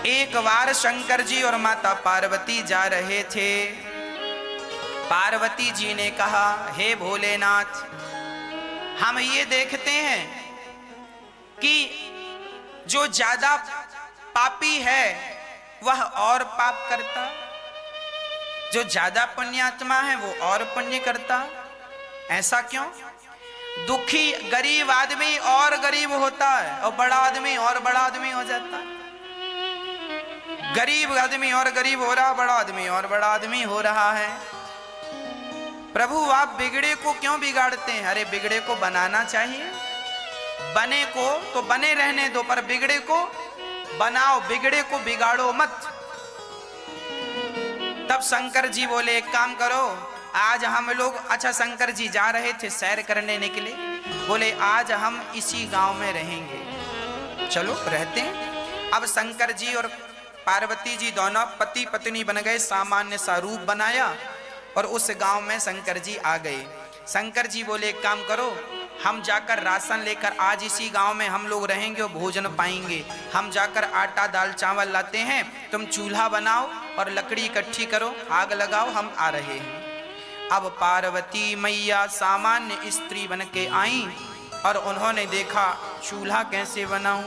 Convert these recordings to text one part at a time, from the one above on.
एक बार शंकर जी और माता पार्वती जा रहे थे। पार्वती जी ने कहा, हे भोलेनाथ, हम ये देखते हैं कि जो ज्यादा पापी है वह और पाप करता, जो ज्यादा पुण्यात्मा है वो और पुण्य करता। ऐसा क्यों? दुखी गरीब आदमी और गरीब होता है और बड़ा आदमी और बड़ा आदमी हो जाता है। गरीब आदमी और गरीब हो रहा, बड़ा आदमी और बड़ा आदमी हो रहा है। प्रभु आप बिगड़े को क्यों बिगाड़ते हैं? अरे बिगड़े को बनाना चाहिए, बने को तो बने रहने दो, पर बिगड़े को बनाओ, बिगड़े को बिगाड़ो मत। तब शंकर जी बोले, एक काम करो, आज हम लोग, अच्छा शंकर जी जा रहे थे सैर करने निकले, बोले आज हम इसी गांव में रहेंगे, चलो रहते हैं। अब शंकर जी और पार्वती जी दोनों पति पत्नी बन गए, सामान्य सा रूप बनाया और उस गांव में शंकर जी आ गए। शंकर जी बोले एक काम करो, हम जाकर राशन लेकर आज इसी गांव में हम लोग रहेंगे और भोजन पाएंगे। हम जाकर आटा दाल चावल लाते हैं, तुम चूल्हा बनाओ और लकड़ी इकट्ठी करो, आग लगाओ, हम आ रहे हैं। अब पार्वती मैया सामान्य स्त्री बन के आई और उन्होंने देखा चूल्हा कैसे बनाऊं।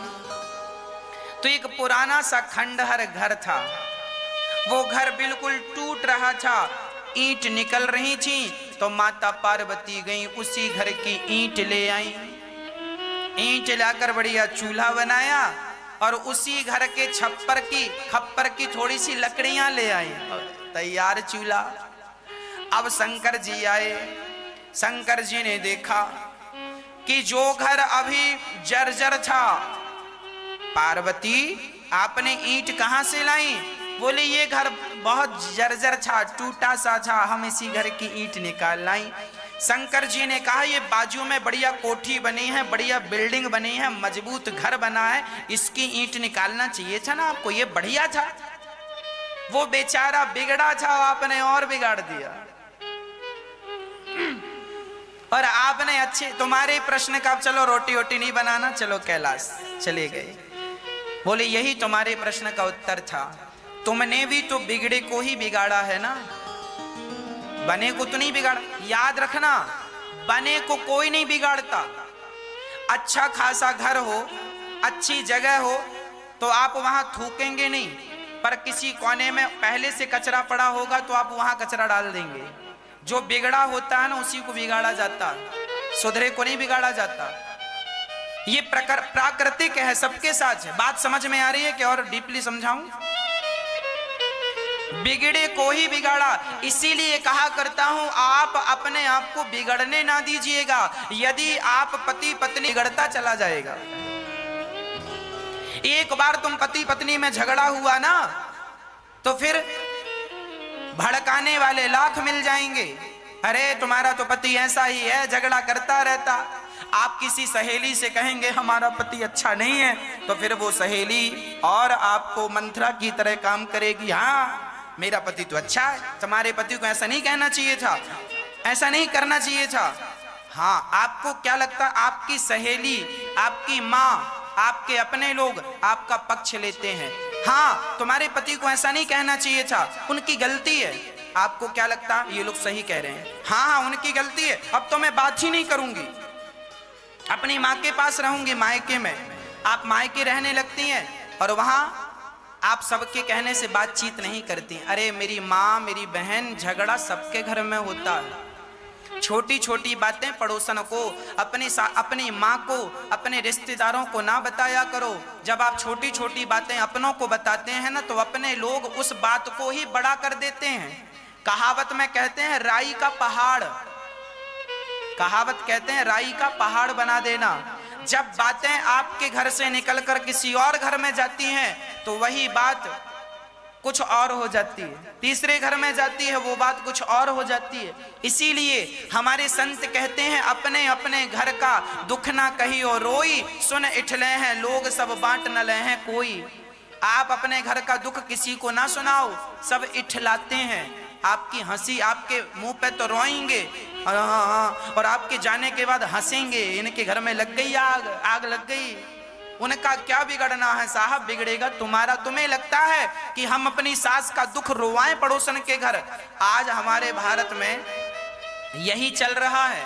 तो एक पुराना सा खंडहर घर था, वो घर बिल्कुल टूट रहा था, ईंट निकल रही थी। तो माता पार्वती गई, उसी घर की ईंट ले आई, ईंट लाकर बढ़िया चूल्हा बनाया और उसी घर के खप्पर की थोड़ी सी लकड़ियां ले आई, तैयार चूल्हा। अब शंकर जी आए, शंकर जी ने देखा कि जो घर अभी जर्जर था, पार्वती आपने ईंट कहां से लाई? बोले ये घर बहुत जर्जर था, टूटा सा था, हम इसी घर की ईंट निकाल लाई। शंकर जी ने कहा ये बाजू में बढ़िया कोठी बनी है, बढ़िया बिल्डिंग बनी है, मजबूत घर बना है, इसकी ईंट निकालना चाहिए था ना आपको, ये बढ़िया था। वो बेचारा बिगड़ा था, आपने और बिगाड़ दिया। और आपने अच्छे, तुम्हारे प्रश्न का, चलो रोटी वोटी नहीं बनाना, चलो कैलाश चले गए। बोले यही तुम्हारे प्रश्न का उत्तर था, तुमने भी तो बिगड़े को ही बिगाड़ा है ना, बने को तो नहीं बिगाड़ा। याद रखना, बने को कोई नहीं बिगाड़ता। अच्छा खासा घर हो, अच्छी जगह हो तो आप वहां थूकेंगे नहीं, पर किसी कोने में पहले से कचरा पड़ा होगा तो आप वहां कचरा डाल देंगे। जो बिगड़ा होता है ना उसी को बिगाड़ा जाता, सुधरे को नहीं बिगाड़ा जाता। ये प्राकृतिक है, सबके साथ है। बात समझ में आ रही है कि और डीपली समझाऊं? बिगड़े को ही बिगाड़ा, इसीलिए कहा करता हूं आप अपने आप को बिगड़ने ना दीजिएगा। यदि आप पति पत्नी, बिगड़ता चला जाएगा। एक बार तुम पति पत्नी में झगड़ा हुआ ना तो फिर भड़काने वाले लाख मिल जाएंगे। अरे तुम्हारा तो पति ऐसा ही है, झगड़ा करता रहता। आप किसी सहेली से कहेंगे हमारा पति अच्छा नहीं है, तो फिर वो सहेली और आपको मंत्रा की तरह काम करेगी। हाँ मेरा पति तो अच्छा है, तुम्हारे पति को ऐसा नहीं कहना चाहिए था, ऐसा नहीं करना चाहिए था। हाँ आपको क्या लगता, आपकी सहेली, आपकी माँ, आपके अपने लोग आपका पक्ष लेते हैं। हाँ तुम्हारे पति को ऐसा नहीं कहना चाहिए था, उनकी गलती है। आपको क्या लगता, ये लोग सही कह रहे हैं, हाँ उनकी गलती है, अब तो मैं बात ही नहीं करूंगी, अपनी माँ के पास रहूंगी, मायके में। आप मायके रहने लगती हैं और वहां आप सबके कहने से बातचीत नहीं करती। अरे मेरी माँ, मेरी बहन, झगड़ा सबके घर में होता है। छोटी छोटी बातें पड़ोसन को, अपनी माँ को, अपने रिश्तेदारों को ना बताया करो। जब आप छोटी छोटी बातें अपनों को बताते हैं ना तो अपने लोग उस बात को ही बड़ा कर देते हैं। कहावत में कहते हैं राई का पहाड़, कहावत कहते हैं राई का पहाड़ बना देना। जब बातें आपके घर से निकलकर किसी और घर में जाती हैं तो वही बात कुछ और हो जाती है, तीसरे घर में जाती है वो बात कुछ और हो जाती है। इसीलिए हमारे संत कहते हैं अपने अपने घर का दुख ना कहियो रोई, सुन इठले हैं लोग सब बांट न ले हैं कोई। आप अपने घर का दुख किसी को ना सुनाओ, सब इठलाते हैं। आपकी हंसी आपके मुंह पे तो रोएंगे और आपके जाने के बाद हंसेंगे, इनके घर में लग गई आग, आग लग गई। उनका क्या बिगड़ना है साहब, बिगड़ेगा तुम्हारा। तुम्हें लगता है कि हम अपनी सास का दुख रोवाएं पड़ोसन के घर? आज हमारे भारत में यही चल रहा है।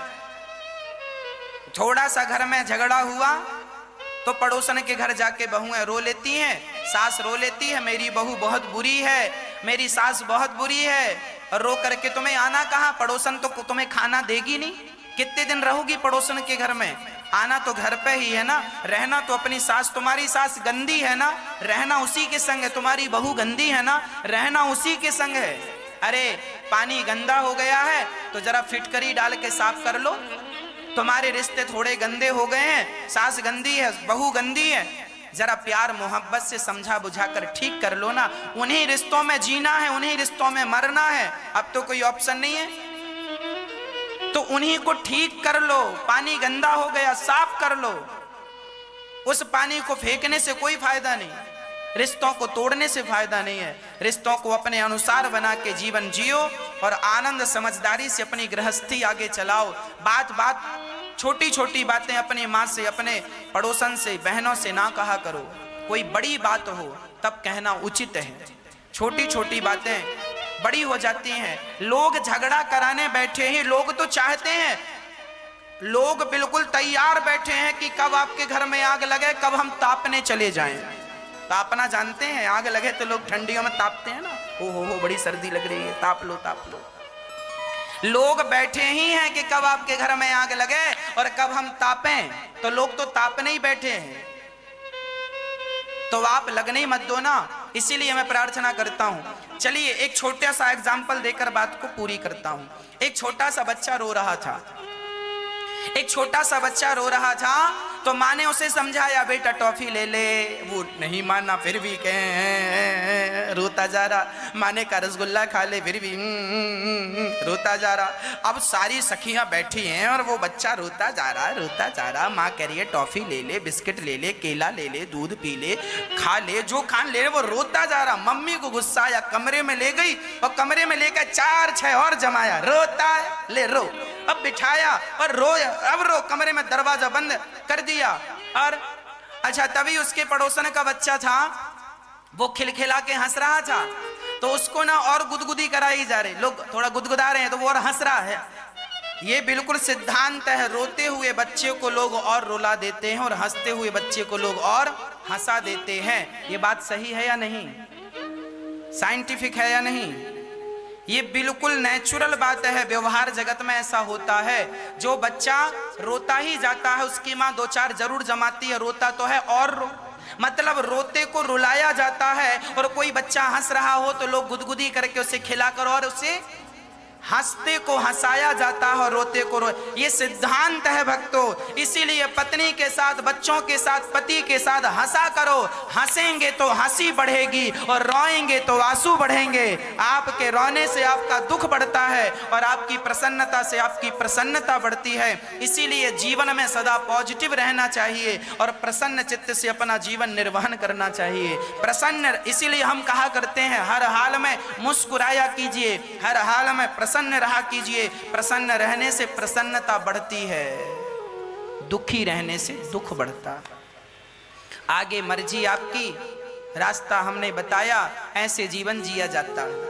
थोड़ा सा घर में झगड़ा हुआ तो पड़ोसन के घर जाके बहुएं रो लेती हैं, सास रो लेती है, मेरी बहू बहुत बुरी है, मेरी सास बहुत बुरी है। और रो करके तुम्हें आना कहाँ? पड़ोसन तो तुम्हें खाना देगी नहीं। कितने दिन रहोगी पड़ोसन के घर में? आना तो घर पे ही है ना, रहना तो अपनी सास, तुम्हारी सास गंदी है ना, रहना उसी के संग है। तुम्हारी बहू गंदी है ना, रहना उसी के संग है। अरे पानी गंदा हो गया है तो जरा फिटकरी डाल के साफ कर लो। तुम्हारे रिश्ते थोड़े गंदे हो गए हैं, सास गंदी है, बहू गंदी है, जरा प्यार मोहब्बत से समझा बुझाकर ठीक कर लो ना। उन्हीं रिश्तों में जीना है, उन्हीं रिश्तों में मरना है, अब तो कोई ऑप्शन नहीं है। तो उन्हीं को ठीक कर लो। पानी गंदा हो गया, साफ कर लो। उस पानी को फेंकने से कोई फायदा नहीं, रिश्तों को तोड़ने से फायदा नहीं है। रिश्तों को अपने अनुसार बना के जीवन जियो और आनंद समझदारी से अपनी गृहस्थी आगे चलाओ। बात बात छोटी छोटी बातें अपनी माँ से, अपने पड़ोसन से, बहनों से ना कहा करो। कोई बड़ी बात हो तब कहना उचित है, छोटी छोटी बातें बड़ी हो जाती हैं। लोग झगड़ा कराने बैठे हैं, लोग तो चाहते हैं, लोग बिल्कुल तैयार बैठे हैं कि कब आपके घर में आग लगे, कब हम तापने चले जाएं। तापना जानते हैं? आग लगे तो लोग ठंडियों में तापते हैं ना, हो बड़ी सर्दी लग रही है, ताप लो ताप लो। लोग बैठे ही हैं कि कब आपके घर में आग लगे और कब हम तापें। तो लोग तो तापने ही बैठे हैं, तो आप लगने ही मत दो ना। इसीलिए मैं प्रार्थना करता हूं। चलिए एक छोटा सा एग्जाम्पल देकर बात को पूरी करता हूं। एक छोटा सा बच्चा रो रहा था, एक छोटा सा बच्चा रो रहा था, तो माँ ने उसे समझाया, बेटा टॉफी ले ले। वो नहीं माना, फिर भी रोता जा रहा। माँ ने कहा रसगुल्ला खा ले, फिर भी रोता जा रहा। अब सारी सखियां बैठी हैं और वो बच्चा रोता जा रहा, रोता जा रहा। माँ कह रही है टॉफी ले ले, बिस्किट ले ले, केला ले ले, दूध पी ले, खा ले, जो खान ले। वो रोता जा रहा। मम्मी को गुस्सा आया, कमरे में ले गई और कमरे में लेकर 4-6 और जमाया। रोता है, ले रो। अब बिठाया और रो, अब रो। कमरे में दरवाजा बंद कर दिया। और अच्छा, तभी उसके पड़ोसन का बच्चा था, वो खिलखिला के हंस रहा था, तो उसको ना और गुदगुदी कराई जा रही। लोग थोड़ा गुदगुदा रहे हैं तो वो और हंस रहा है। ये बिल्कुल सिद्धांत है, रोते हुए बच्चे को लोग और रुला देते हैं और हंसते हुए बच्चे को लोग और हंसा देते हैं। ये बात सही है या नहीं? साइंटिफिक है या नहीं? ये बिल्कुल नेचुरल बात है। व्यवहार जगत में ऐसा होता है। जो बच्चा रोता ही जाता है, उसकी माँ 2-4 जरूर जमाती है, रोता तो है और रो। मतलब रोते को रुलाया जाता है। और कोई बच्चा हंस रहा हो तो लोग गुदगुदी करके उसे खिलाकर और उसे हंसते को हंसाया जाता है और रोते को रो। ये सिद्धांत है भक्तों। इसीलिए पत्नी के साथ, बच्चों के साथ, पति के साथ हंसा करो। हंसेंगे तो हंसी बढ़ेगी और रोएंगे तो आंसू बढ़ेंगे। आपके रोने से आपका दुख बढ़ता है और आपकी प्रसन्नता से आपकी प्रसन्नता बढ़ती है। इसीलिए जीवन में सदा पॉजिटिव रहना चाहिए और प्रसन्न चित्त से अपना जीवन निर्वहन करना चाहिए। प्रसन्न, इसीलिए हम कहा करते हैं हर हाल में मुस्कुराया कीजिए, हर हाल में प्रसन्न रहा कीजिए। प्रसन्न रहने से प्रसन्नता बढ़ती है, दुखी रहने से दुख बढ़ता है। आगे मर्जी आपकी, रास्ता हमने बताया, ऐसे जीवन जिया जाता है।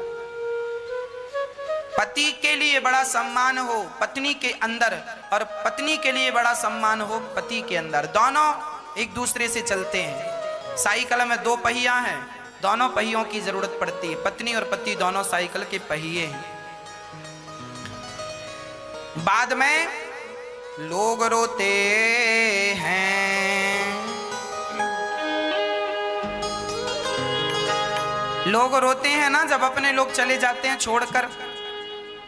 पति के लिए बड़ा सम्मान हो पत्नी के अंदर और पत्नी के लिए बड़ा सम्मान हो पति के अंदर। दोनों एक दूसरे से चलते हैं। साइकिल में 2 पहिया हैं, दोनों पहियों की जरूरत पड़ती है। पत्नी और पति दोनों साइकिल के पहिए हैं। बाद में लोग रोते हैं, लोग रोते हैं ना जब अपने लोग चले जाते हैं छोड़कर।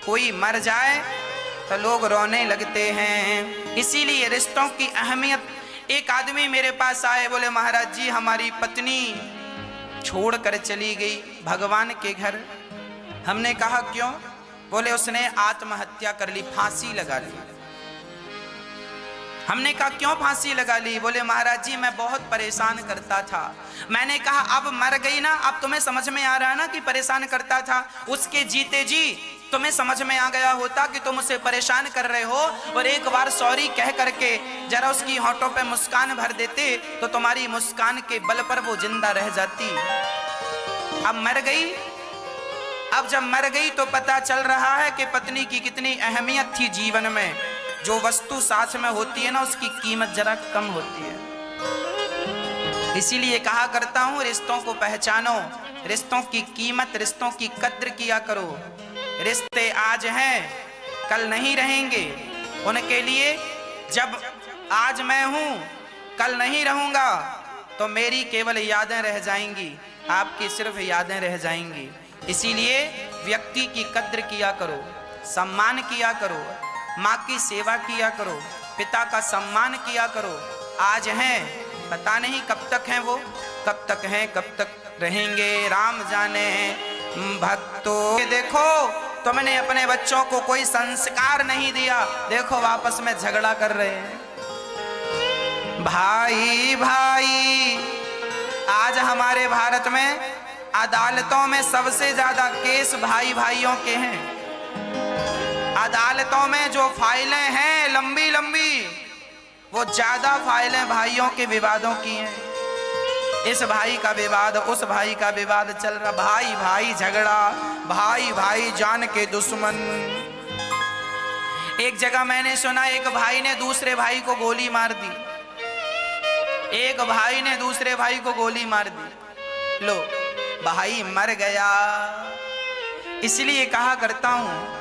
कोई मर जाए तो लोग रोने लगते हैं। इसीलिए रिश्तों की अहमियत। एक आदमी मेरे पास आए, बोले महाराज जी हमारी पत्नी छोड़कर चली गई भगवान के घर। हमने कहा क्यों? बोले उसने आत्महत्या कर ली, फांसी लगा ली। हमने कहा क्यों फांसी लगा ली? बोले महाराज जी मैं बहुत परेशान करता था। मैंने कहा अब मर गई ना, अब तुम्हें समझ में आ रहा है ना कि परेशान करता था। उसके जीते जी तुम्हें समझ में आ गया होता कि तुम उसे परेशान कर रहे हो, और एक बार सॉरी कह करके जरा उसकी होठों पे मुस्कान भर देते तो तुम्हारी मुस्कान के बल पर वो जिंदा रह जाती। अब मर गई। अब जब मर गई तो पता चल रहा है कि पत्नी की कितनी अहमियत थी जीवन में। जो वस्तु साथ में होती है ना, उसकी कीमत जरा कम होती है। इसीलिए कहा करता हूं, रिश्तों को पहचानो, रिश्तों की कीमत, रिश्तों की कद्र किया करो। रिश्ते आज हैं, कल नहीं रहेंगे। उनके लिए जब आज मैं हूं, कल नहीं रहूंगा, तो मेरी केवल यादें रह जाएंगी, आपकी सिर्फ यादें रह जाएंगी। इसीलिए व्यक्ति की कद्र किया करो, सम्मान किया करो, माँ की सेवा किया करो, पिता का सम्मान किया करो। आज हैं, पता नहीं कब तक हैं वो, कब तक हैं, कब तक रहेंगे, राम जाने। भक्तों देखो, तुमने अपने बच्चों को कोई संस्कार नहीं दिया, देखो आपस में झगड़ा कर रहे हैं। भाई भाई, आज हमारे भारत में अदालतों में सबसे ज्यादा केस भाई भाइयों के हैं। अदालतों में जो फाइलें हैं लंबी लंबी, वो ज्यादा फाइलें भाइयों के विवादों की हैं। इस भाई का विवाद, उस भाई का विवाद चल रहा, भाई भाई झगड़ा, भाई भाई जान के दुश्मन। एक जगह मैंने सुना एक भाई ने दूसरे भाई को गोली मार दी, एक भाई ने दूसरे भाई को गोली मार दी, लो भाई मर गया। इसलिए कहा करता हूं,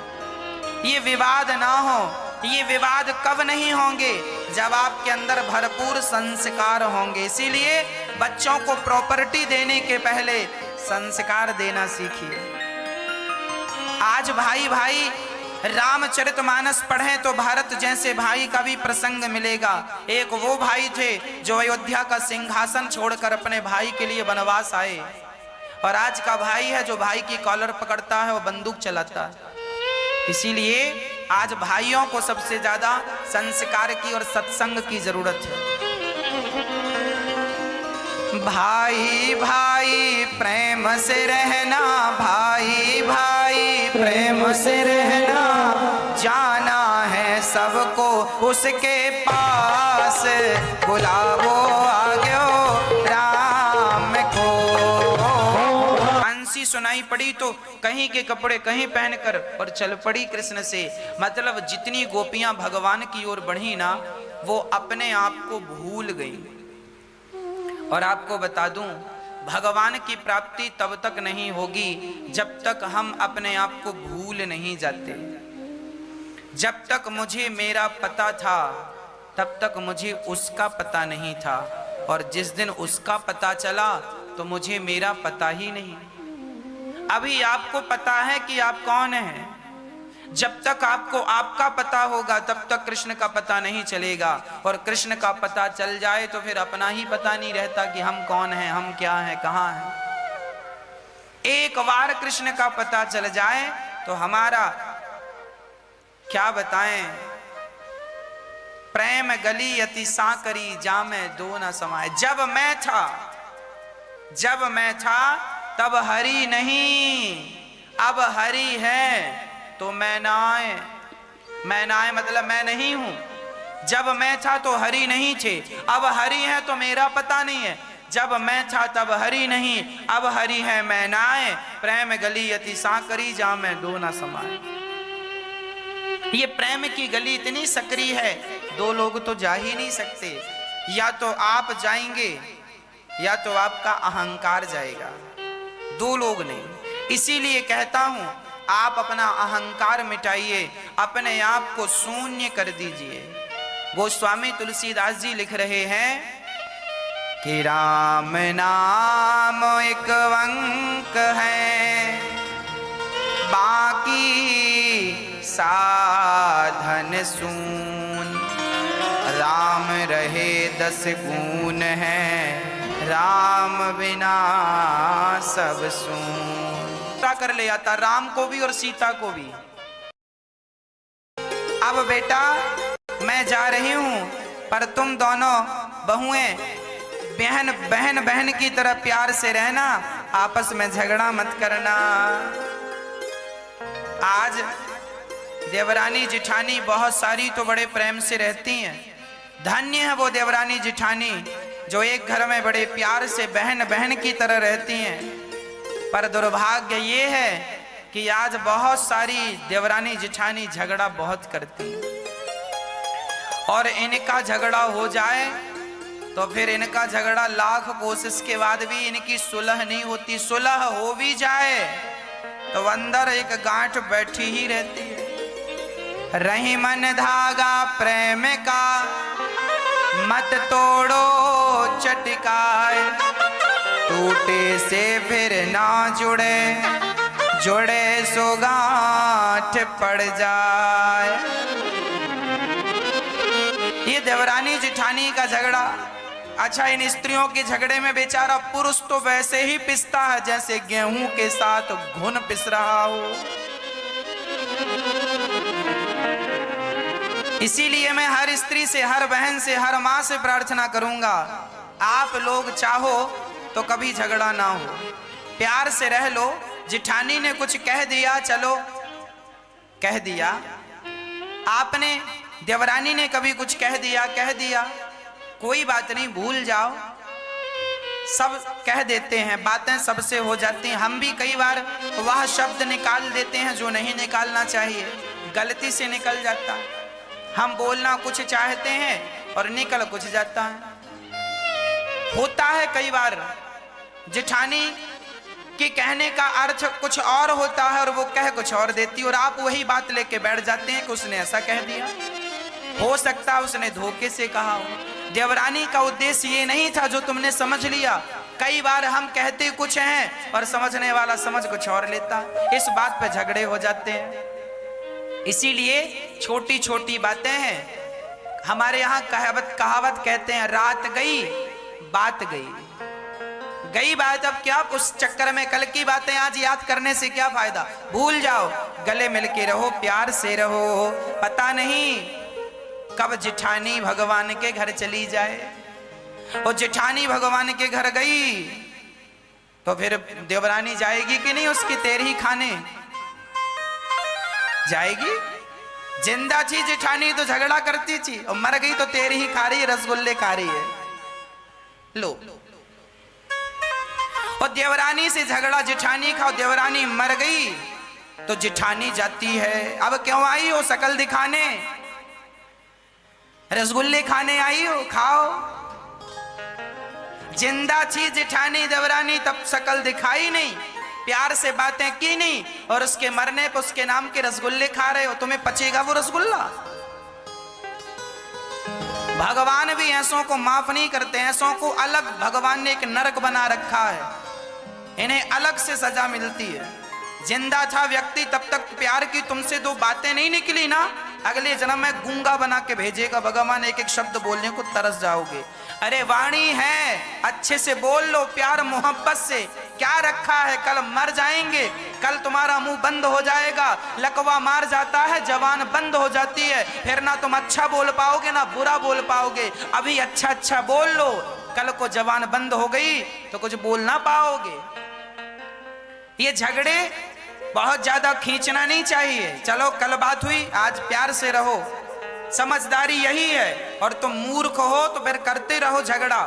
ये विवाद ना हो। ये विवाद कब नहीं होंगे? जब आपके अंदर भरपूर संस्कार होंगे। इसीलिए बच्चों को प्रॉपर्टी देने के पहले संस्कार देना सीखिए। आज भाई भाई रामचरितमानस पढ़ें तो भारत जैसे भाई का भी प्रसंग मिलेगा। एक वो भाई थे जो अयोध्या का सिंहासन छोड़कर अपने भाई के लिए वनवास आए, और आज का भाई है जो भाई की कॉलर पकड़ता है, वो बंदूक चलाता है। इसीलिए आज भाइयों को सबसे ज्यादा संस्कार की और सत्संग की जरूरत है। भाई भाई प्रेम से रहना, भाई भाई प्रेम से रहना, जाना है सबको उसके पास, बुलावो आगे राम को। बंसी सुनाई पड़ी तो कहीं के कपड़े कहीं पहनकर और चल पड़ी कृष्ण से। मतलब जितनी गोपियां भगवान की ओर बढ़ी ना, वो अपने आप को भूल गई। और आपको बता दूं, भगवान की प्राप्ति तब तक नहीं होगी जब तक हम अपने आप को भूल नहीं जाते। जब तक मुझे मेरा पता था तब तक मुझे उसका पता नहीं था, और जिस दिन उसका पता चला तो मुझे मेरा पता ही नहीं। अभी आपको पता है कि आप कौन हैं। जब तक आपको आपका पता होगा तब तक कृष्ण का पता नहीं चलेगा, और कृष्ण का पता चल जाए तो फिर अपना ही पता नहीं रहता कि हम कौन हैं, हम क्या हैं, कहाँ हैं। एक बार कृष्ण का पता चल जाए तो हमारा क्या बताएं, प्रेम गली अति सांकरी जामे दो न समाए। जब मैं था तब हरि नहीं, अब हरि है तो मैं ना आए। मैं ना आए मतलब मैं नहीं हूं। जब मैं था तो हरि नहीं थे, अब हरि है तो मेरा पता नहीं है। जब मैं था तब हरि नहीं, अब हरि है मैं ना आए। प्रेम गली अति सांकरी जामे दो न समाए। ये प्रेम की गली इतनी सकरी है, दो लोग तो जा ही नहीं सकते। या तो आप जाएंगे या तो आपका अहंकार जाएगा, दो लोग नहीं। इसीलिए कहता हूं, आप अपना अहंकार मिटाइए, अपने आप को शून्य कर दीजिए। गोस्वामी तुलसीदास जी लिख रहे हैं कि राम नाम एक अंक है, बाकी साधन शून्य। राम रहे 10 गुण है, राम बिना सब शून्य। कर ले आता राम को भी और सीता को भी। अब बेटा मैं जा रही हूं, पर तुम दोनों बहुएं बहन बहन बहन की तरह प्यार से रहना, आपस में झगड़ा मत करना। आज देवरानी जिठानी बहुत सारी तो बड़े प्रेम से रहती हैं। धन्य है वो देवरानी जिठानी जो एक घर में बड़े प्यार से बहन बहन की तरह रहती हैं। पर दुर्भाग्य ये है कि आज बहुत सारी देवरानी जिठानी झगड़ा बहुत करती हैं, और इनका झगड़ा हो जाए तो फिर इनका झगड़ा लाख कोशिश के बाद भी इनकी सुलह नहीं होती। सुलह हो भी जाए तो अंदर एक गांठ बैठी ही रहती है। रही मन धागा प्रेम का, मत तोड़ो चटकाए, टूटे से फिर ना जुड़े, जुड़े सो गांठ पड़ जाए। ये देवरानी जिठानी का झगड़ा, अच्छा इन स्त्रियों के झगड़े में बेचारा पुरुष तो वैसे ही पिसता है जैसे गेहूं के साथ घुन पिस रहा हो। इसीलिए मैं हर स्त्री से, हर बहन से, हर माँ से प्रार्थना करूंगा, आप लोग चाहो तो कभी झगड़ा ना हो, प्यार से रह लो। जिठानी ने कुछ कह दिया, चलो कह दिया, आपने देवरानी ने कभी कुछ कह दिया, कोई बात नहीं, भूल जाओ। सब कह देते हैं, बातें सबसे हो जाती हैं। हम भी कई बार वह शब्द निकाल देते हैं जो नहीं निकालना चाहिए, गलती से निकल जाता है। हम बोलना कुछ चाहते हैं और निकल कुछ जाता है। होता है कई बार जिठानी के कहने का अर्थ कुछ और होता है और वो कह कुछ और देती है, और आप वही बात लेके बैठ जाते हैं कि उसने ऐसा कह दिया। हो सकता है उसने धोखे से कहा हो, देवरानी का उद्देश्य ये नहीं था जो तुमने समझ लिया। कई बार हम कहते कुछ हैं और समझने वाला समझ कुछ और लेता, इस बात पे झगड़े हो जाते हैं। इसीलिए छोटी छोटी बातें हैं। हमारे यहाँ कहावत कहते हैं, रात गई बात गई बात। अब क्या उस चक्कर में कल की बातें आज याद करने से क्या फायदा, भूल जाओ। गले मिलके रहो, प्यार से रहो। पता नहीं कब जिठानी भगवान के घर चली जाए, और जिठानी भगवान के घर गई तो फिर देवरानी जाएगी कि नहीं उसकी तेरही खाने? जाएगी। जिंदा थी जिठानी तो झगड़ा करती थी, और मर गई तो तेरही खा रही है, रसगुल्ले खा रही है। लो, और देवरानी से झगड़ा जिठानी खाओ, देवरानी मर गई तो जिठानी जाती है। अब क्यों आई हो शकल दिखाने? रसगुल्ले खाने आई हो, खाओ। जिंदा थी जिठानी देवरानी तब शकल दिखाई नहीं, प्यार से बातें की नहीं, और उसके मरने पर उसके नाम के रसगुल्ले खा रहे हो। तुम्हें पचेगा वो रसगुल्ला? भगवान भी ऐसों को माफ नहीं करते, ऐसों को अलग भगवान ने एक नरक बना रखा है, इन्हें अलग से सजा मिलती है। जिंदा था व्यक्ति तब तक प्यार की तुमसे दो बातें नहीं निकली ना, अगले जन्म में गूंगा बना के भेजेगा भगवान, एक एक शब्द बोलने को तरस जाओगे। अरे वाणी है, अच्छे से बोल लो, प्यार मोहब्बत से। क्या रखा है, कल मर जाएंगे, कल तुम्हारा मुंह बंद हो जाएगा। लकवा मार जाता है, जवान बंद हो जाती है, फिर ना तुम अच्छा बोल पाओगे ना बुरा बोल पाओगे। अभी अच्छा अच्छा बोल लो, कल को जवान बंद हो गई तो कुछ बोल ना पाओगे। ये झगड़े बहुत ज्यादा खींचना नहीं चाहिए। चलो कल बात हुई, आज प्यार से रहो, समझदारी यही है। और तुम मूर्ख हो तो फिर करते रहो झगड़ा,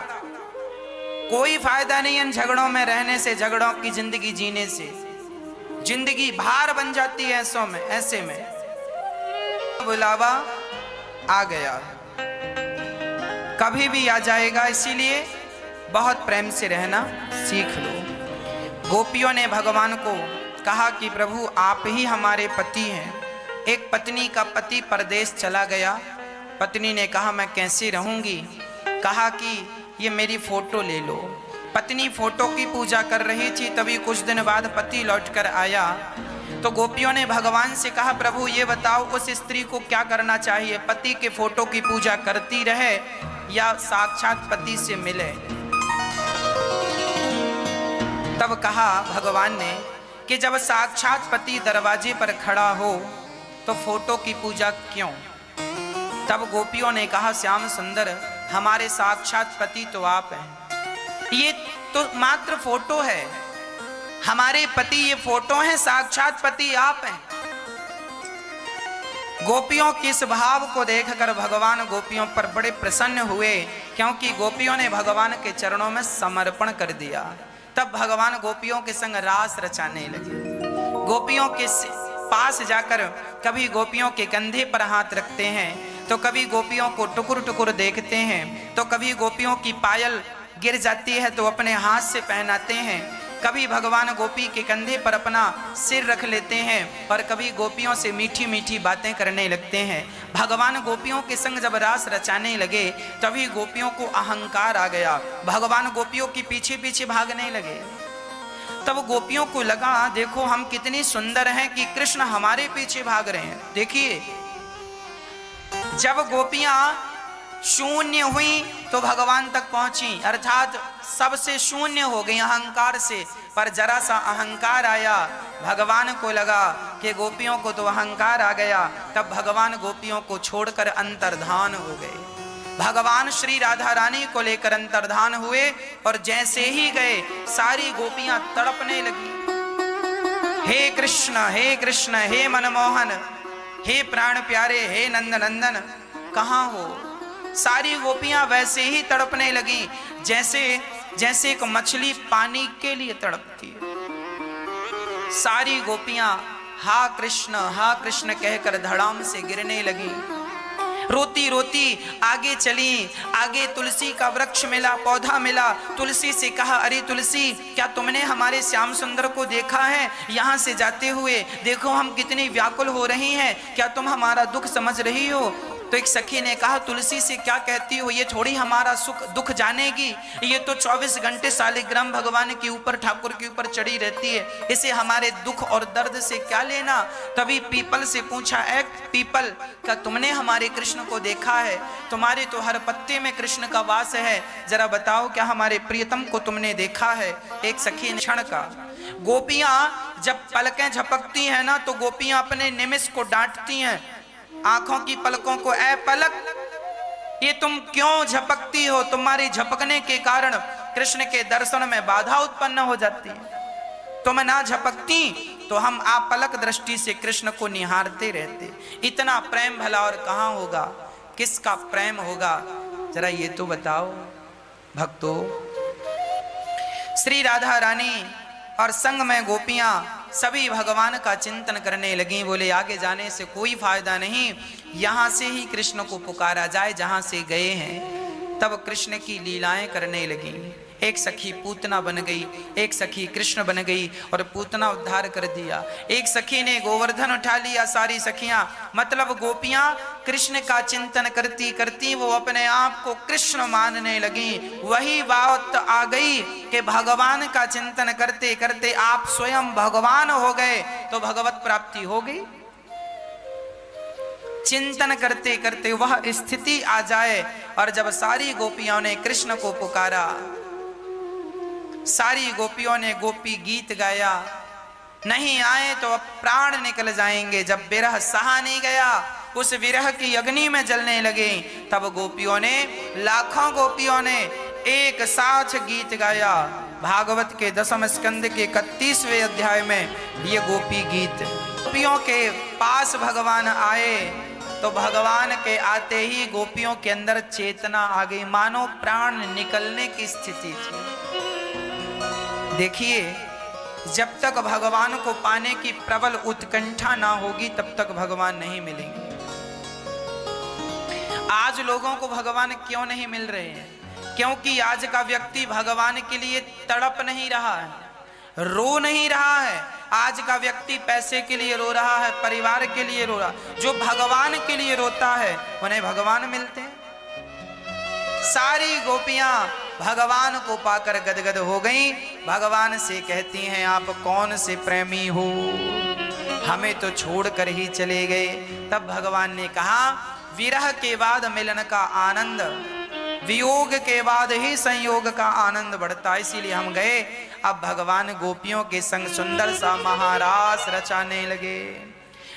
कोई फायदा नहीं इन झगड़ों में रहने से, झगड़ों की जिंदगी जीने से। जिंदगी भार बन जाती है ऐसे में। बुलावा आ गया, कभी भी आ जाएगा, इसीलिए बहुत प्रेम से रहना सीख लो। गोपियों ने भगवान को कहा कि प्रभु आप ही हमारे पति हैं। एक पत्नी का पति परदेश चला गया, पत्नी ने कहा मैं कैसे रहूंगी? कहा कि ये मेरी फोटो ले लो। पत्नी फोटो की पूजा कर रही थी, तभी कुछ दिन बाद पति लौटकर आया। तो गोपियों ने भगवान से कहा प्रभु ये बताओ उस स्त्री को क्या करना चाहिए, पति के फोटो की पूजा करती रहे या साक्षात पति से मिले? तब कहा भगवान ने कि जब साक्षात पति दरवाजे पर खड़ा हो तो फोटो की पूजा क्यों? तब गोपियों ने कहा, श्याम सुंदर, हमारे साक्षात पति तो आप हैं, ये तो मात्र फोटो है, हमारे पति ये फोटो है, साक्षात पति आप हैं। गोपियों के इस भाव को देखकर भगवान गोपियों पर बड़े प्रसन्न हुए, क्योंकि गोपियों ने भगवान के चरणों में समर्पण कर दिया। तब भगवान गोपियों के संग रास रचाने लगे। गोपियों के पास जाकर कभी गोपियों के कंधे पर हाथ रखते हैं, तो कभी गोपियों को टुकुर टुकुर देखते हैं, तो कभी गोपियों की पायल गिर जाती है तो अपने हाथ से पहनाते हैं, कभी भगवान गोपी के कंधे पर अपना सिर रख लेते हैं और कभी गोपियों से मीठी मीठी बातें करने लगते हैं। भगवान गोपियों के संग जब रास रचाने लगे तभी गोपियों को अहंकार आ गया। भगवान गोपियों के पीछे पीछे भागने लगे। तब गोपियों को लगा, देखो हम कितनी सुंदर हैं कि कृष्ण हमारे पीछे भाग रहे हैं। देखिए, जब गोपियां शून्य हुई तो भगवान तक पहुंची, अर्थात सबसे शून्य हो गई अहंकार से। पर जरा सा अहंकार आया, भगवान को लगा कि गोपियों को तो अहंकार आ गया। तब भगवान गोपियों को छोड़कर अंतर्धान हो गए। भगवान श्री राधा रानी को लेकर अंतर्धान हुए और जैसे ही गए सारी गोपियां तड़पने लगी। हे कृष्ण, हे कृष्ण, हे मनमोहन, हे प्राण प्यारे, हे नंद नंदन, कहाँ हो? सारी गोपियां वैसे ही तड़पने लगी जैसे एक मछली पानी के लिए तड़पती है। सारी गोपियां हा कृष्ण कहकर धड़ाम से गिरने लगी। रोती रोती आगे चली। आगे तुलसी का वृक्ष मिला, पौधा मिला। तुलसी से कहा, अरे तुलसी, क्या तुमने हमारे श्याम सुंदर को देखा है? यहाँ से जाते हुए देखो हम कितनी व्याकुल हो रही हैं, क्या तुम हमारा दुख समझ रही हो? तो एक सखी ने कहा, तुलसी से क्या कहती हो, ये थोड़ी हमारा सुख दुख जानेगी, ये तो 24 घंटे सालिग्राम भगवान के ऊपर, ठाकुर के ऊपर चढ़ी रहती है, इसे हमारे दुख और दर्द से क्या लेना? तभी पीपल से पूछा, ऐ पीपल, क्या तुमने हमारे कृष्ण को देखा है? तुम्हारे तो हर पत्ते में कृष्ण का वास है, जरा बताओ क्या हमारे प्रियतम को तुमने देखा है? एक सखी ने क्षण का। गोपियां जब पलकें झपकती हैं ना, तो गोपियां अपने निमिष को डांटती हैं, आंखों की पलकों को, ऐ पलक, ये तुम क्यों झपकती हो? तुम्हारी झपकने के कारण कृष्ण के दर्शन में बाधा उत्पन्न हो जाती है। तुम ना झपकती तो हम आपलक दृष्टि से कृष्ण को निहारते रहते। इतना प्रेम भला और कहां होगा? किसका प्रेम होगा? जरा ये तो बताओ भक्तों। श्री राधा रानी और संग में गोपियां सभी भगवान का चिंतन करने लगी। बोले, आगे जाने से कोई फायदा नहीं, यहां से ही कृष्ण को पुकारा जाए जहां से गए हैं। तब कृष्ण की लीलाएं करने लगी। एक सखी पूतना बन गई, एक सखी कृष्ण बन गई और पूतना उद्धार कर दिया। एक सखी ने गोवर्धन उठा लिया। सारी सखियां मतलब गोपियां कृष्ण का चिंतन करती करती वो अपने आप को कृष्ण मानने लगी। वही बात आ गई कि भगवान का चिंतन करते करते आप स्वयं भगवान हो गए तो भगवत प्राप्ति हो गई। चिंतन करते करते वह स्थिति आ जाए। और जब सारी गोपियों ने कृष्ण को पुकारा, सारी गोपियों ने गोपी गीत गाया, नहीं आए तो अब प्राण निकल जाएंगे। जब विरह सहा नहीं गया, उस विरह की अग्नि में जलने लगे, तब गोपियों ने, लाखों गोपियों ने एक साथ गीत गाया। भागवत के 10वें स्कंद के 31वें अध्याय में ये गोपी गीत। गोपियों के पास भगवान आए तो भगवान के आते ही गोपियों के अंदर चेतना आ गई, मानो प्राण निकलने की स्थिति थी। देखिए, जब तक भगवान को पाने की प्रबल उत्कंठा ना होगी तब तक भगवान नहीं मिलेंगे। आज लोगों को भगवान क्यों नहीं मिल रहे हैं? क्योंकि आज का व्यक्ति भगवान के लिए तड़प नहीं रहा है, रो नहीं रहा है। आज का व्यक्ति पैसे के लिए रो रहा है, परिवार के लिए रो रहा है। जो भगवान के लिए रोता है उन्हें भगवान मिलते हैं। सारी गोपियां भगवान को पाकर गदगद हो गईं। भगवान से कहती हैं, आप कौन से प्रेमी हो, हमें तो छोड़कर ही चले गए। तब भगवान ने कहा, विरह के बाद मिलन का आनंद, वियोग के बाद ही संयोग का आनंद बढ़ता, इसीलिए हम गए। अब भगवान गोपियों के संग सुंदर सा महारास रचाने लगे।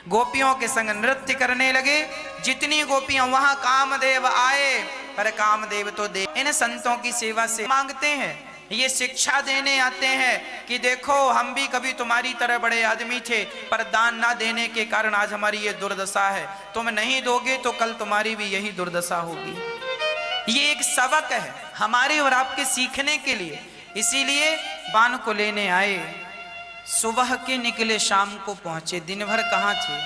गोपियों के संग नृत्य करने लगे। जितनी गोपियां वहां कामदेव आए, पर कामदेव तो दे इन संतों की सेवा से मांगते हैं, ये शिक्षा देने आते हैं कि देखो हम भी कभी तुम्हारी तरह बड़े आदमी थे, पर दान ना देने के कारण आज हमारी ये दुर्दशा है। तुम नहीं दोगे तो कल तुम्हारी भी यही दुर्दशा होगी। ये एक सबक है हमारे और आपके सीखने के लिए, इसीलिए बाण को लेने आए। सुबह के निकले शाम को पहुंचे, दिन भर कहाँ थे?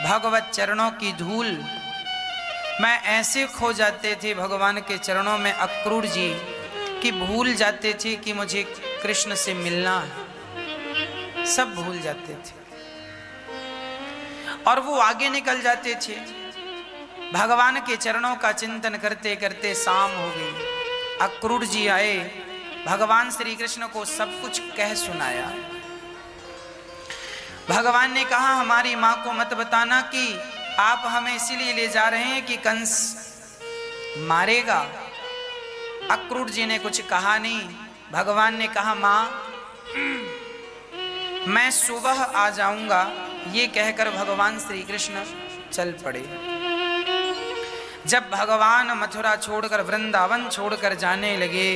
भगवत चरणों की धूल मैं ऐसे खो जाते थे भगवान के चरणों में, अक्रूर जी कि भूल जाते थे कि मुझे कृष्ण से मिलना है, सब भूल जाते थे और वो आगे निकल जाते थे। भगवान के चरणों का चिंतन करते करते शाम हो गई। अक्रूर जी आए, भगवान श्री कृष्ण को सब कुछ कह सुनाया। भगवान ने कहा हमारी मां को मत बताना कि आप हमें इसीलिए ले जा रहे हैं कि कंस मारेगा। अक्रूर जी ने कुछ कहा नहीं। भगवान ने कहा मां मैं सुबह आ जाऊंगा। ये कहकर भगवान श्री कृष्ण चल पड़े। जब भगवान मथुरा छोड़कर वृंदावन छोड़कर जाने लगे,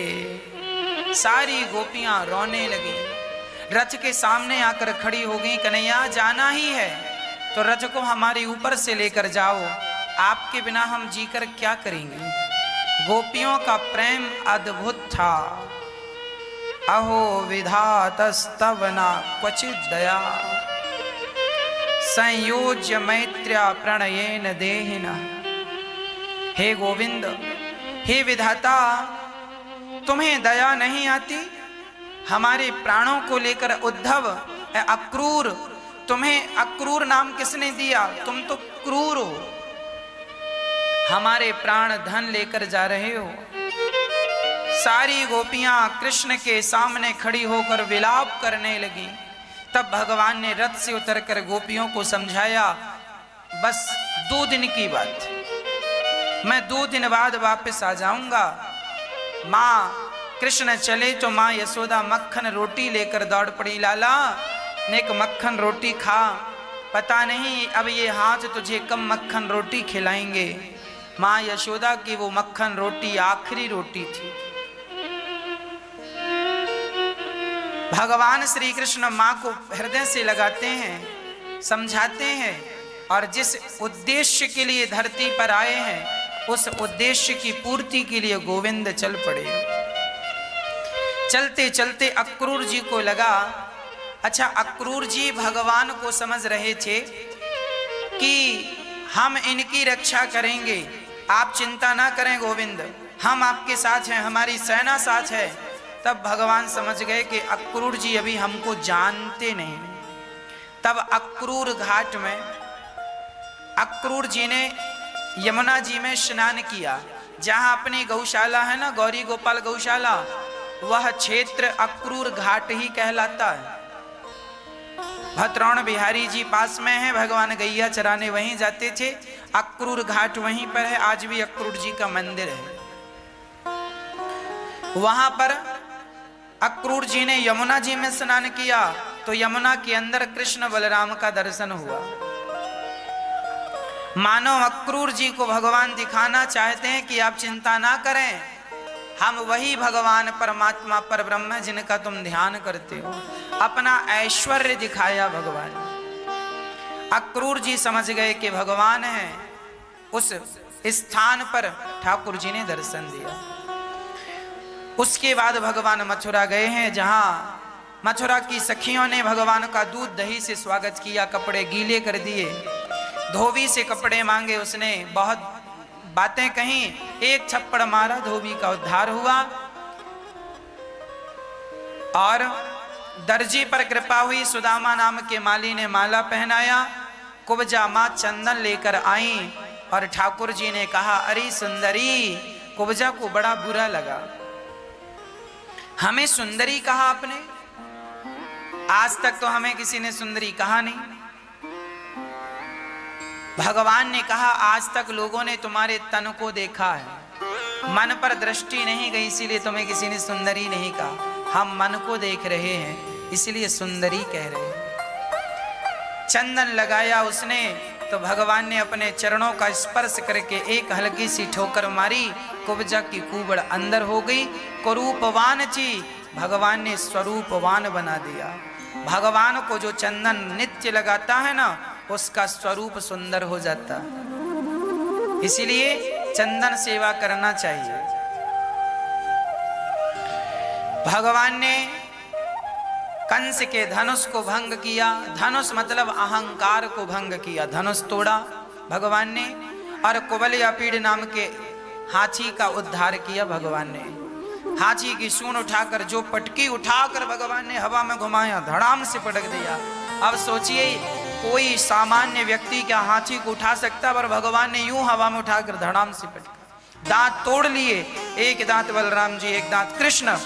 सारी गोपियां रोने लगी। रथ के सामने आकर खड़ी हो गई, कन्हैया जाना ही है तो रथ को हमारे ऊपर से लेकर जाओ, आपके बिना हम जीकर क्या करेंगे। गोपियों का प्रेम अद्भुत था। अहो विधातस्तव न क्वचित दया, संयोज्य मैत्र्या प्रणयेन देहिनः। हे गोविंद, हे विधाता, तुम्हें दया नहीं आती? हमारे प्राणों को लेकर उद्धव अक्रूर, तुम्हें अक्रूर नाम किसने दिया? तुम तो क्रूर हो, हमारे प्राण धन लेकर जा रहे हो। सारी गोपियां कृष्ण के सामने खड़ी होकर विलाप करने लगी। तब भगवान ने रथ से उतरकर गोपियों को समझाया, बस 2 दिन की बात, मैं 2 दिन बाद वापस आ जाऊंगा। माँ कृष्ण चले तो माँ यशोदा मक्खन रोटी लेकर दौड़ पड़ी। लाला नेक मक्खन रोटी खा, पता नहीं अब ये हाथ तुझे कम मक्खन रोटी खिलाएंगे। माँ यशोदा की वो मक्खन रोटी आखिरी रोटी थी। भगवान श्री कृष्ण माँ को हृदय से लगाते हैं, समझाते हैं, और जिस उद्देश्य के लिए धरती पर आए हैं उस उद्देश्य की पूर्ति के लिए गोविंद चल पड़े। चलते चलते अक्रूर जी को लगा, अच्छा अक्रूर जी भगवान को समझ रहे थे कि हम इनकी रक्षा करेंगे, आप चिंता ना करें गोविंद, हम आपके साथ हैं, हमारी सेना साथ है। तब भगवान समझ गए कि अक्रूर जी अभी हमको जानते नहीं। तब अक्रूर घाट में अक्रूर जी ने यमुना जी में स्नान किया। जहां अपनी गौशाला है ना, गौरी गोपाल गौशाला, वह क्षेत्र अक्रूर घाट ही कहलाता है। भद्रौण बिहारी जी पास में है, भगवान गैया चराने वहीं जाते थे। अक्रूर घाट वहीं पर है, आज भी अक्रूर जी का मंदिर है। वहां पर अक्रूर जी ने यमुना जी में स्नान किया तो यमुना के अंदर कृष्ण बलराम का दर्शन हुआ। मानो अक्रूर जी को भगवान दिखाना चाहते हैं कि आप चिंता ना करें, हम वही भगवान परमात्मा पर ब्रह्म जिनका तुम ध्यान करते हो। अपना ऐश्वर्य दिखाया भगवान। अक्रूर जी समझ गए कि भगवान है। उस स्थान पर ठाकुर जी ने दर्शन दिया। उसके बाद भगवान मथुरा गए हैं, जहां मथुरा की सखियों ने भगवान का दूध दही से स्वागत किया, कपड़े गीले कर दिए, धोबी से कपड़े मांगे, उसने बहुत बातें कहीं, एक थप्पड़ मारा, धोबी का उद्धार हुआ। और दर्जी पर कृपा हुई, सुदामा नाम के माली ने माला पहनाया। कुब्जा माँ चंदन लेकर आई और ठाकुर जी ने कहा, अरे सुंदरी। कुब्जा को बड़ा बुरा लगा, हमें सुंदरी कहा आपने, आज तक तो हमें किसी ने सुंदरी कहा नहीं। भगवान ने कहा, आज तक लोगों ने तुम्हारे तन को देखा है, मन पर दृष्टि नहीं गई, इसीलिए तुम्हें किसी ने सुंदरी नहीं कहा। हम मन को देख रहे हैं इसलिए सुंदरी कह रहे हैं। चंदन लगाया उसने तो भगवान ने अपने चरणों का स्पर्श करके एक हल्की सी ठोकर मारी, कुब्जा की कुबड़ अंदर हो गई। कुरूपवान ची, भगवान ने स्वरूपवान बना दिया। भगवान को जो चंदन नित्य लगाता है ना, उसका स्वरूप सुंदर हो जाता है। इसीलिए चंदन सेवा करना चाहिए। भगवान ने कंस के धनुष को भंग किया। धनुष मतलब अहंकार को भंग किया, धनुष तोड़ा भगवान ने। और कुबलयापीड़ नाम के हाथी का उद्धार किया भगवान ने। हाथी की सूंड उठाकर, जो पटकी उठाकर भगवान ने हवा में घुमाया, धड़ाम से पटक दिया। अब सोचिए, कोई सामान्य व्यक्ति क्या हाथी को उठा सकता, पर भगवान ने यूं हवा में उठाकर धड़ाम से पटका। दांत तोड़ लिए, एक दांत बलराम जी, एक दांत कृष्ण,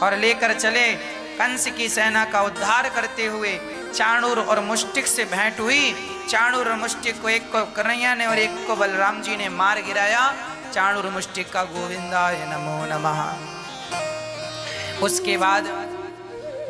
और लेकर चले। कंस की सेना का उद्धार करते हुए चाणूर और मुष्टिक से भेंट हुई। चाणूर और मुष्टिक को, एक को कन्हैया ने और एक को बलराम जी ने मार गिराया। चाणूर मुष्टिक का गोविंदाय नमो नमः। उसके बाद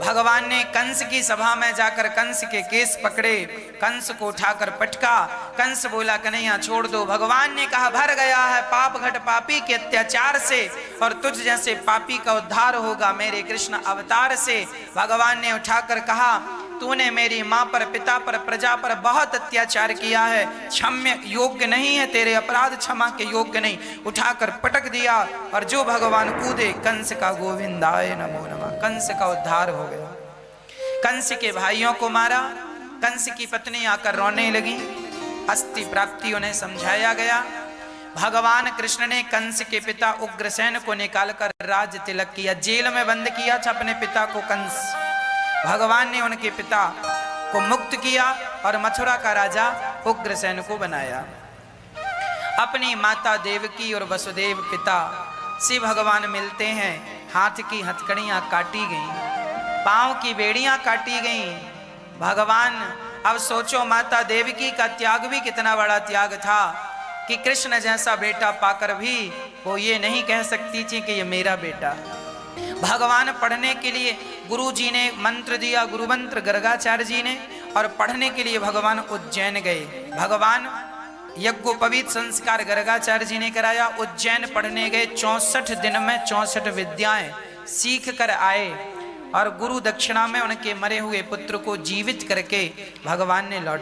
भगवान ने कंस की सभा में जाकर कंस के केस पकड़े, कंस को उठाकर पटका। कंस बोला कन्हैया छोड़ दो। भगवान ने कहा भर गया है पाप घट पापी के अत्याचार से, और तुझ जैसे पापी का उद्धार होगा मेरे कृष्ण अवतार से। भगवान ने उठाकर कहा तूने मेरी माँ पर, पिता पर, प्रजा पर बहुत अत्याचार किया है, क्षम्य योग्य नहीं है, तेरे अपराध क्षमा के योग्य नहीं। उठाकर पटक दिया, और जो भगवान कूदे, कंस का गोविंदाय नमो नमः, कंस का उद्धार हो गया। कंस के भाइयों को मारा। कंस की पत्नी आकर रोने लगी। अस्थि प्राप्ति उन्हें समझाया गया। भगवान कृष्ण ने कंस के पिता उग्रसेन को निकालकर राज तिलक किया। जेल में बंद किया था अपने पिता को कंस। भगवान ने उनके पिता को मुक्त किया और मथुरा का राजा उग्रसेन को बनाया। अपनी माता देवकी और वसुदेव पिता से भगवान मिलते हैं। हाथ की हथकड़ियां काटी गईं, पांव की बेड़ियां काटी गईं। भगवान, अब सोचो माता देवकी का त्याग भी कितना बड़ा त्याग था कि कृष्ण जैसा बेटा पाकर भी वो ये नहीं कह सकती थी कि ये मेरा बेटा। भगवान पढ़ने के लिए गुरु जी ने मंत्र दिया, गुरु मंत्र गर्गाचार्य जी ने, और पढ़ने के लिए भगवान उज्जैन गए। भगवान यज्ञोपवीत संस्कार गर्गाचार्य जी ने कराया। उज्जैन पढ़ने गए। 64 दिन में 64 विद्याएं सीख कर आए, और गुरु दक्षिणा में उनके मरे हुए पुत्र को जीवित करके भगवान ने लौट